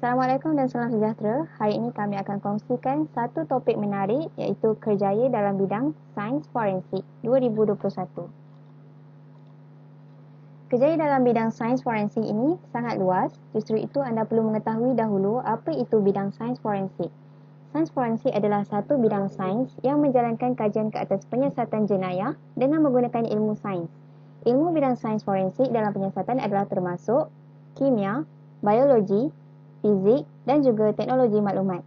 Assalamualaikum dan salam sejahtera. Hari ini kami akan kongsikan satu topik menarik iaitu kerjaya dalam bidang sains forensik 2021. Kerjaya dalam bidang sains forensik ini sangat luas, justru itu anda perlu mengetahui dahulu apa itu bidang sains forensik. Sains forensik adalah satu bidang sains yang menjalankan kajian ke atas penyiasatan jenayah dengan menggunakan ilmu sains. Ilmu bidang sains forensik dalam penyiasatan adalah termasuk kimia, biologi, fizik dan juga teknologi maklumat.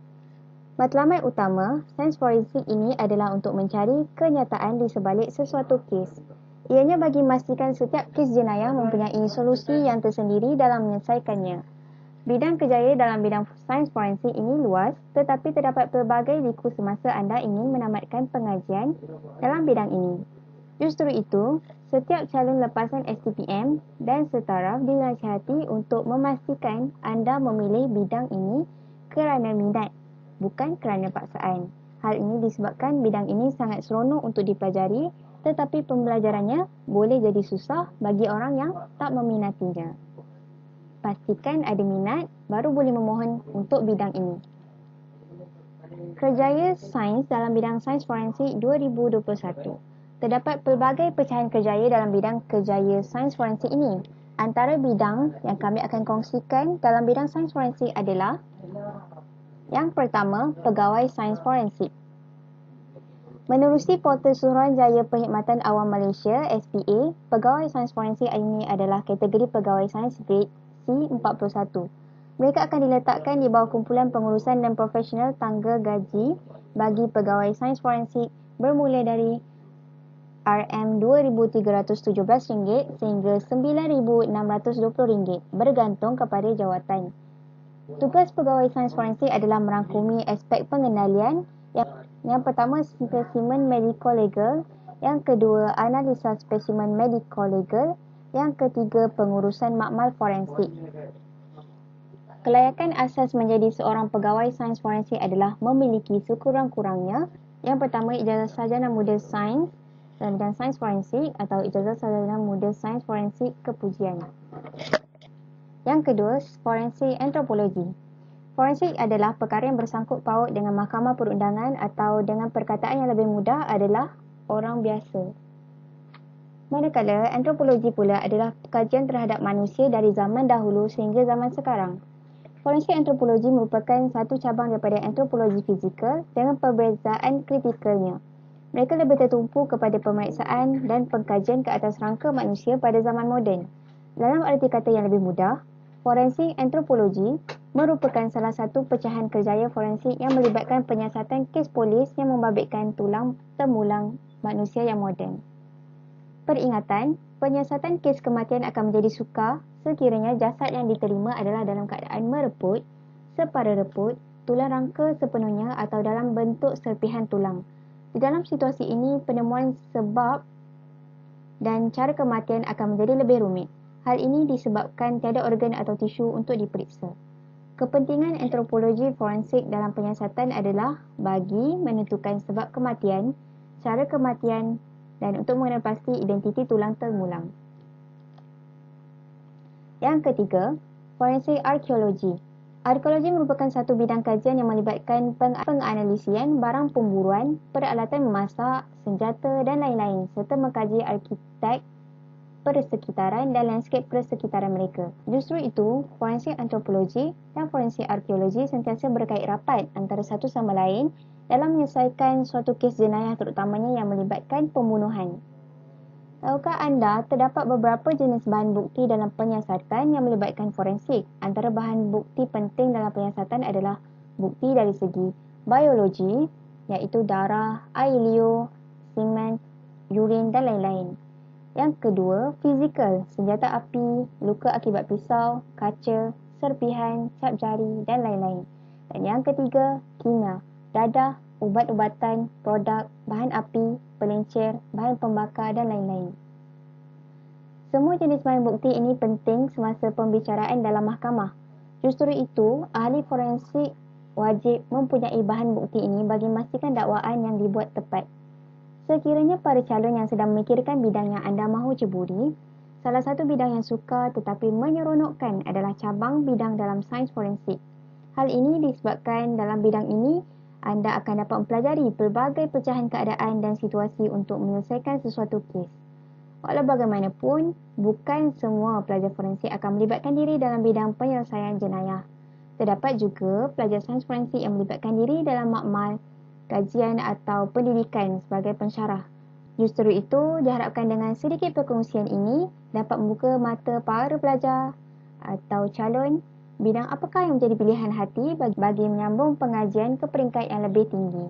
Matlamat utama sains forensik ini adalah untuk mencari kenyataan di sebalik sesuatu kes. Ianya bagi memastikan setiap kes jenayah mempunyai solusi yang tersendiri dalam menyelesaikannya. Bidang kerjaya dalam bidang sains forensik ini luas, tetapi terdapat pelbagai liku semasa anda ingin menamatkan pengajian dalam bidang ini. Justru itu, setiap calon lepasan STPM dan setaraf dinasihati untuk memastikan anda memilih bidang ini kerana minat, bukan kerana paksaan. Hal ini disebabkan bidang ini sangat seronok untuk dipelajari, tetapi pembelajarannya boleh jadi susah bagi orang yang tak meminatinya. Pastikan ada minat, baru boleh memohon untuk bidang ini. Kerjaya sains dalam bidang sains forensik 2021. Terdapat pelbagai pecahan kerjaya dalam bidang kerjaya sains forensik ini. Antara bidang yang kami akan kongsikan dalam bidang sains forensik adalah yang pertama, pegawai sains forensik. Menerusi Portal Suruhanjaya Perkhidmatan Awam Malaysia (SPA), pegawai sains forensik ini adalah kategori pegawai sains grade C41. Mereka akan diletakkan di bawah kumpulan pengurusan dan profesional tangga gaji bagi pegawai sains forensik bermula dari RM2,317 sehingga RM9,620 bergantung kepada jawatan. Tugas pegawai sains forensik adalah merangkumi aspek pengendalian yang pertama spesimen mediko-legal, yang kedua analisa spesimen mediko-legal, yang ketiga pengurusan makmal forensik. Kelayakan asas menjadi seorang pegawai sains forensik adalah memiliki sekurang-kurangnya yang pertama ijazah sarjana muda sains dalam bidang sains forensik atau ijazah sarjana muda sains forensik kepujian. Yang kedua, forensik antropologi. Forensik adalah perkara yang bersangkut paut dengan mahkamah perundangan atau dengan perkataan yang lebih mudah adalah orang biasa. Manakala antropologi pula adalah kajian terhadap manusia dari zaman dahulu sehingga zaman sekarang. Forensik antropologi merupakan satu cabang daripada antropologi fizikal dengan perbezaan kritikalnya. Mereka lebih tertumpu kepada pemeriksaan dan pengkajian ke atas rangka manusia pada zaman moden. Dalam arti kata yang lebih mudah, forensik antropologi merupakan salah satu pecahan kerjaya forensik yang melibatkan penyiasatan kes polis yang membabitkan tulang temulang manusia yang moden. Peringatan, penyiasatan kes kematian akan menjadi sukar sekiranya jasad yang diterima adalah dalam keadaan mereput, separa reput, tulang rangka sepenuhnya atau dalam bentuk serpihan tulang. Di dalam situasi ini, penemuan sebab dan cara kematian akan menjadi lebih rumit. Hal ini disebabkan tiada organ atau tisu untuk diperiksa. Kepentingan antropologi forensik dalam penyiasatan adalah bagi menentukan sebab kematian, cara kematian dan untuk mengenal pasti identiti tulang temulang. Yang ketiga, forensik arkeologi. Arkeologi merupakan satu bidang kajian yang melibatkan penganalisian barang pemburuan, peralatan memasak, senjata dan lain-lain serta mengkaji arkitek persekitaran dan landscape persekitaran mereka. Justru itu, forensik antropologi dan forensik arkeologi sentiasa berkait rapat antara satu sama lain dalam menyelesaikan suatu kes jenayah terutamanya yang melibatkan pembunuhan. Tahukah anda terdapat beberapa jenis bahan bukti dalam penyiasatan yang melibatkan forensik? Antara bahan bukti penting dalam penyiasatan adalah bukti dari segi biologi, iaitu darah, air liur, semen, urin dan lain-lain. Yang kedua, fizikal, senjata api, luka akibat pisau, kaca, serpihan, cap jari dan lain-lain. Dan yang ketiga, kimia, dadah, ubat-ubatan, produk, bahan api, pelencer, bahan pembakar dan lain-lain. Semua jenis bahan bukti ini penting semasa pembicaraan dalam mahkamah. Justru itu, ahli forensik wajib mempunyai bahan bukti ini bagi memastikan dakwaan yang dibuat tepat. Sekiranya para calon yang sedang memikirkan bidang yang anda mahu ceburi, salah satu bidang yang sukar tetapi menyeronokkan adalah cabang bidang dalam sains forensik. Hal ini disebabkan dalam bidang ini, anda akan dapat mempelajari pelbagai pecahan keadaan dan situasi untuk menyelesaikan sesuatu kes. Walau bagaimanapun, bukan semua pelajar forensik akan melibatkan diri dalam bidang penyelesaian jenayah. Terdapat juga pelajar sains forensik yang melibatkan diri dalam makmal, kajian atau pendidikan sebagai pensyarah. Justru itu, diharapkan dengan sedikit perkongsian ini dapat membuka mata para pelajar atau calon bidang apakah yang menjadi pilihan hati bagi menyambung pengajian ke peringkat yang lebih tinggi.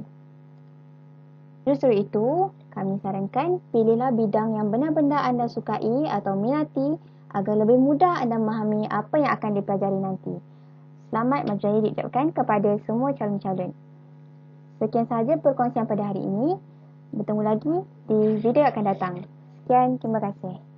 Justru itu, kami sarankan pilihlah bidang yang benar-benar anda sukai atau minati agar lebih mudah anda memahami apa yang akan dipelajari nanti. Selamat majlis diucapkan kepada semua calon-calon. Sekian sahaja perkongsian pada hari ini. Bertemu lagi di video akan datang. Sekian, terima kasih.